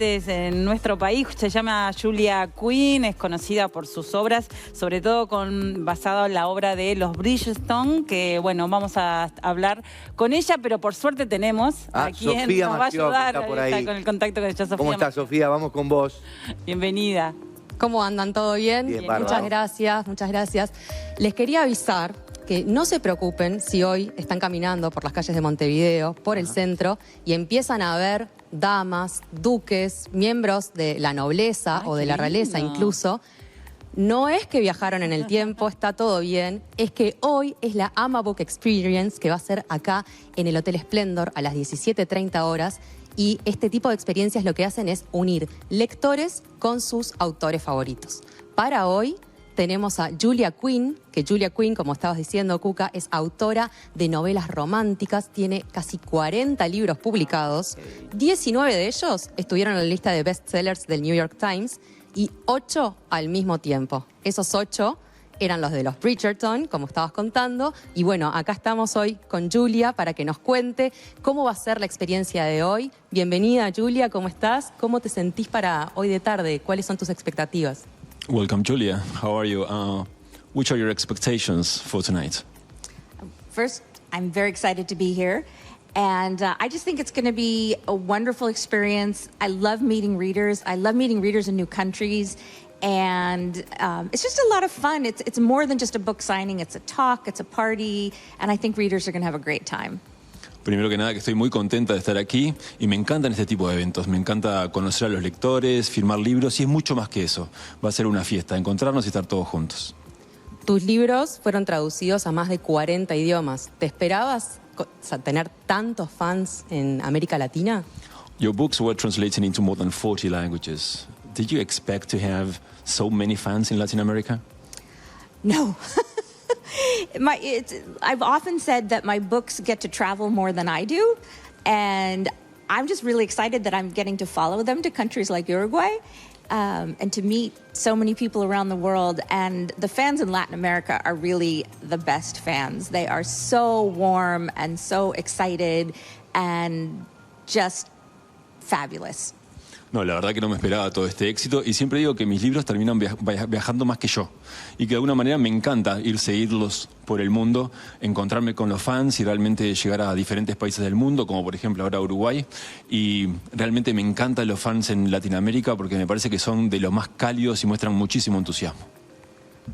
En nuestro país se llama Julia Quinn, es conocida por sus obras, sobre todo basado en la obra de los Bridgerton, que bueno, vamos a hablar con ella, pero por suerte tenemos a quien Sofía nos va a Maccio, ayudar está por ahí. con el contacto con ella. Sofía. ¿Cómo estás, Sofía? Vamos con vos. Bienvenida. ¿Cómo andan? ¿Todo bien? Bien, muchas gracias, muchas gracias. Les quería avisar que no se preocupen si hoy están caminando por las calles de Montevideo, por el centro, y empiezan a ver damas, duques, miembros de la nobleza o de la realeza incluso. No es que viajaron en el tiempo, está todo bien. Es que hoy es la Ama Book Experience que va a ser acá en el Hotel Splendor a las 17:30 horas. Y este tipo de experiencias lo que hacen es unir lectores con sus autores favoritos. Para hoy tenemos a Julia Quinn, que Julia Quinn, como estabas diciendo, Cuca, es autora de novelas románticas, tiene casi 40 libros publicados, 19 de ellos estuvieron en la lista de bestsellers del New York Times y 8 al mismo tiempo. Esos 8 eran los de los Bridgerton, como estabas contando, y bueno, acá estamos hoy con Julia para que nos cuente cómo va a ser la experiencia de hoy. Bienvenida, Julia, ¿cómo estás? ¿Cómo te sentís para hoy de tarde? ¿Cuáles son tus expectativas? Welcome, Julia. How are you? Which are your expectations for tonight? First, I'm very excited to be here. And I just think it's going to be a wonderful experience. I love meeting readers. I love meeting readers in new countries. And it's just a lot of fun. It's more than just a book signing. It's a talk, it's a party. And I think readers are going to have a great time. Primero que nada, que estoy muy contenta de estar aquí y me encantan este tipo de eventos. Me encanta conocer a los lectores, firmar libros y es mucho más que eso. Va a ser una fiesta, encontrarnos y estar todos juntos. Tus libros fueron traducidos a más de 40 idiomas. ¿Te esperabas tener tantos fans en América Latina? Your books were translated into more than 40 languages. Did you expect to have so many fans in Latin America? No. I've often said that my books get to travel more than I do, and I'm just really excited that I'm getting to follow them to countries like Uruguay and to meet so many people around the world. And the fans in Latin America are really the best fans. They are so warm and so excited and just fabulous. No, la verdad que no me esperaba todo este éxito y siempre digo que mis libros terminan viajando más que yo y que de alguna manera me encanta seguirlos por el mundo, encontrarme con los fans y realmente llegar a diferentes países del mundo, como por ejemplo ahora Uruguay, y realmente me encantan los fans en Latinoamérica porque me parece que son de los más cálidos y muestran muchísimo entusiasmo.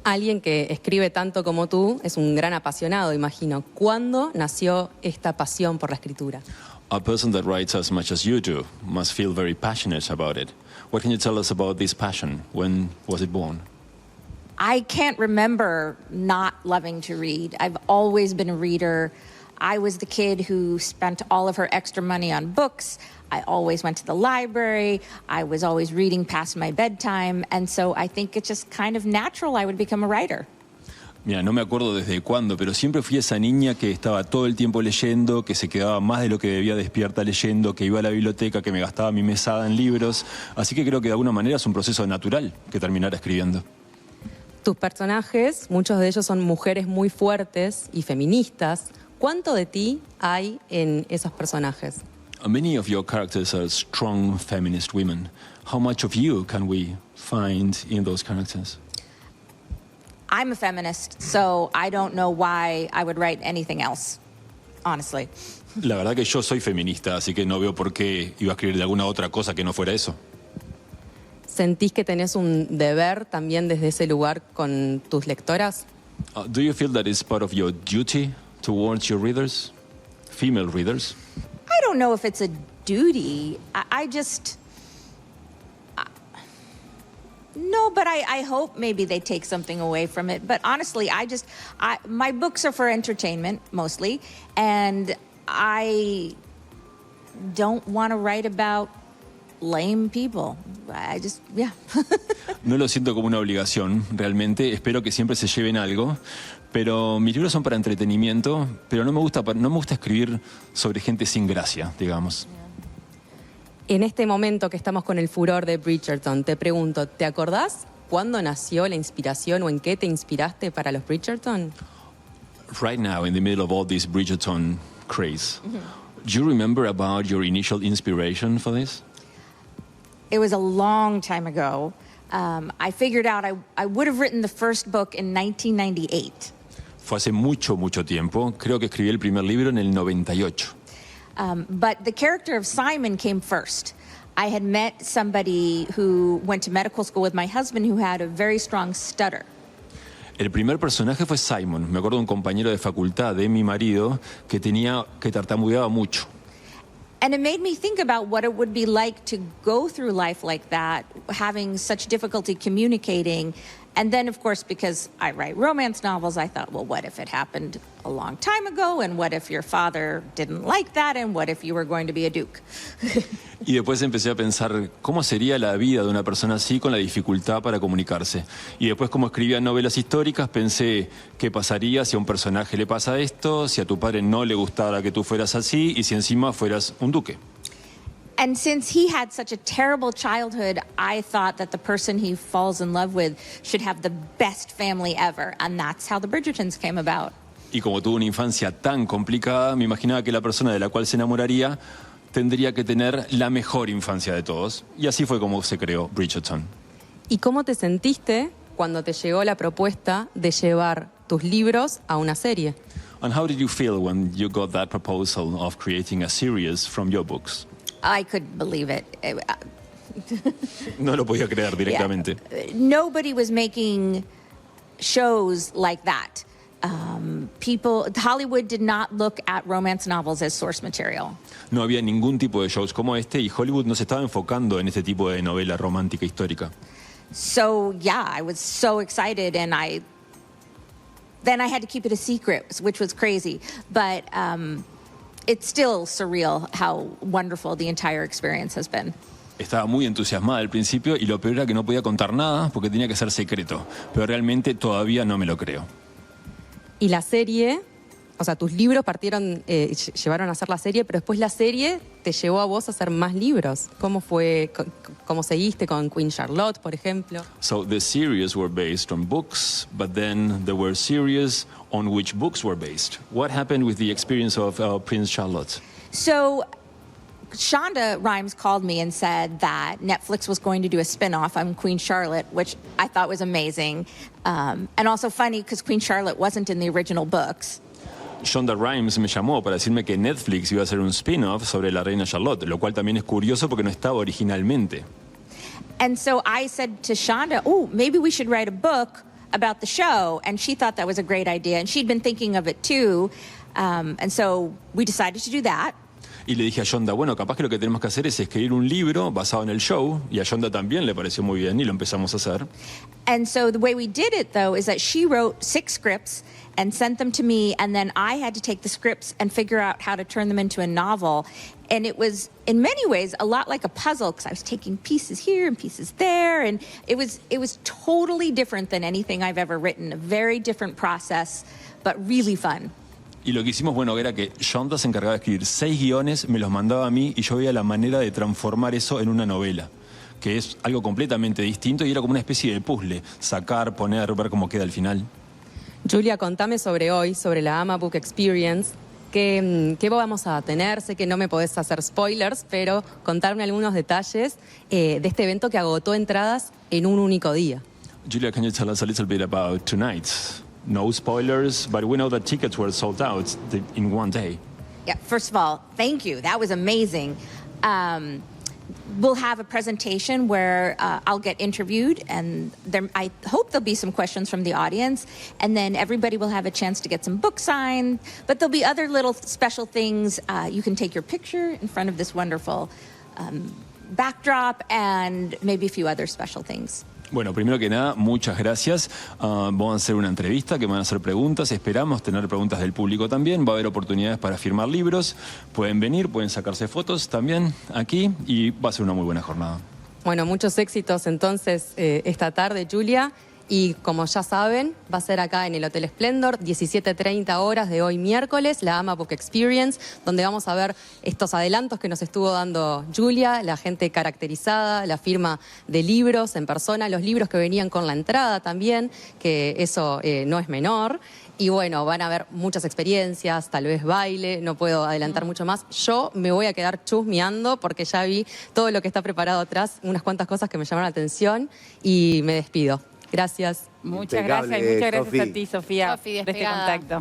Alguien que escribe tanto como tú es un gran apasionado, imagino. ¿Cuándo nació esta pasión por la escritura? A person that writes as much as you do must feel very passionate about it. What can you tell us about this passion? When was it born? I can't remember not loving to read. I've always been a reader. I was the kid who spent all of her extra money on books. I always went to the library. I was always reading past my bedtime. And so I think it's just kind of natural I would become a writer. Mira, no me acuerdo desde cuándo, pero siempre fui esa niña que estaba todo el tiempo leyendo, que se quedaba más de lo que debía despierta leyendo, que iba a la biblioteca, que me gastaba mi mesada en libros. Así que creo que de alguna manera es un proceso natural que terminara escribiendo. Tus personajes, muchos de ellos son mujeres muy fuertes y feministas. ¿Cuánto de ti hay en esos personajes? Many of your characters are strong feminist women. How much of you can we find in those characters? I'm a feminist, so I don't know why I would write anything else, honestly. La verdad que yo soy feminista, así que no veo por qué iba a escribir de alguna otra cosa que no fuera eso. ¿Sentís que tenés un deber también desde ese lugar con tus lectoras? Do you feel that it's part of your duty towards your readers, female readers? I don't know if it's a duty. I just... No, but I hope maybe they take something away from it. But honestly, my books are for entertainment, mostly. And I don't want to write about lame people. Yeah. No lo siento como una obligación, realmente. Espero que siempre se lleven algo. Pero mis libros son para entretenimiento, pero no me gusta escribir sobre gente sin gracia, digamos. En este momento que estamos con el furor de Bridgerton, te pregunto, ¿te acordás cuándo nació la inspiración o en qué te inspiraste para los Bridgerton? Right now, in the middle of all this Bridgerton craze, do you remember about your initial inspiration for this? It was a long time ago. I figured out I would have written the first book in 1998. Fue hace mucho, mucho tiempo. Creo que escribí el primer libro en el 98. But the character of Simon came first. I had met somebody who went to medical school with my husband who had a very strong stutter. El primer personaje fue Simon. Me acuerdo de un compañero de facultad de mi marido que tartamudeaba mucho. And it made me think about what it would be like to go through life like that, having such difficulty communicating. And then, of course, because I write romance novels, I thought, well, what if it happened a long time ago? And what if your father didn't like that? And what if you were going to be a duke? Y después empecé a pensar cómo sería la vida de una persona así con la dificultad para comunicarse. Y después, como escribía novelas históricas, pensé qué pasaría si a un personaje le pasa esto, si a tu padre no le gustara que tú fueras así y si encima fueras un duque. And since he had such a terrible childhood, I thought that the person he falls in love with should have the best family ever. And that's how the Bridgertons came about. Y como tuvo una infancia tan complicada, me imaginaba que la persona de la cual se enamoraría tendría que tener la mejor infancia de todos. Y así fue como se creó Bridgerton. ¿Y cómo te sentiste cuando te llegó la propuesta de llevar tus libros a una serie? And how did you feel when you got that proposal of creating a series from your books? I couldn't believe it. No lo podía creer directamente. Yeah. Nobody was making shows like that. Hollywood did not look at romance novels as source material. No había ningún tipo de shows como este y Hollywood no se estaba enfocando en este tipo de novela romántica histórica. So yeah, I was so excited, and then I had to keep it a secret, which was crazy. But it's still surreal how wonderful the entire experience has been. Estaba muy entusiasmada al principio y lo peor era que no podía contar nada porque tenía que ser secreto. Pero realmente todavía no me lo creo. Y la serie, o sea, tus libros llevaron a hacer la serie, pero después la serie te llevó a vos a hacer más libros. ¿Cómo fue? ¿Cómo seguiste con Queen Charlotte, por ejemplo? So the series were based on books, but then there were series on which books were based. What happened with the experience of Prince Charlotte? So Shonda Rhimes called me and said that Netflix was going to do a spin-off on Queen Charlotte, which I thought was amazing. And also funny because Queen Charlotte wasn't in the original books. Shonda Rhimes me llamó para decirme que Netflix iba a hacer un spin-off sobre la reina Charlotte, lo cual también es curioso porque no estaba originalmente. And so I said to Shonda, oh, maybe we should write a book about the show. And she thought that was a great idea. And she'd been thinking of it too. And so we decided to do that. Y le dije a Shonda, bueno, capaz que lo que tenemos que hacer es escribir un libro basado en el show. Y a Shonda también le pareció muy bien y lo empezamos a hacer. And so the way we did it, though, is that she wrote 6 scripts and sent them to me, and then I had to take the scripts and figure out how to turn them into a novel. And it was, in many ways, a lot like a puzzle, because I was taking pieces here and pieces there, and it was totally different than anything I've ever written. A very different process, but really fun. Y lo que hicimos, bueno, era que Shonda se encargaba de escribir 6 guiones, me los mandaba a mí y yo veía la manera de transformar eso en una novela, que es algo completamente distinto y era como una especie de puzzle, sacar, poner, ver cómo queda al final. Julia, contame sobre hoy, sobre la AMA Book Experience. ¿Qué vamos a tener? Sé que no me podés hacer spoilers, pero contarme algunos detalles de este evento que agotó entradas en un único día. Julia, can you tell us a little bit about tonight? No spoilers, but we know that tickets were sold out in one day. Yeah, first of all, thank you. That was amazing. We'll have a presentation where I'll get interviewed, and I hope there'll be some questions from the audience, and then everybody will have a chance to get some books signed. But there'll be other little special things. You can take your picture in front of this wonderful backdrop, and maybe a few other special things. Bueno, primero que nada, muchas gracias. Vamos a hacer una entrevista que van a hacer preguntas. Esperamos tener preguntas del público también. Va a haber oportunidades para firmar libros. Pueden venir, pueden sacarse fotos también aquí y va a ser una muy buena jornada. Bueno, muchos éxitos entonces esta tarde, Julia. Y como ya saben, va a ser acá en el Hotel Splendor, 17:30 horas de hoy miércoles, la AMA Book Experience, donde vamos a ver estos adelantos que nos estuvo dando Julia, la gente caracterizada, la firma de libros en persona, los libros que venían con la entrada también, que eso no es menor. Y bueno, van a haber muchas experiencias, tal vez baile, no puedo adelantar mucho más. Yo me voy a quedar chusmeando porque ya vi todo lo que está preparado atrás, unas cuantas cosas que me llamaron la atención y me despido. Gracias. Muchas gracias y muchas gracias Sofi. a ti, Sofía, Sofi, de este despegada. contacto.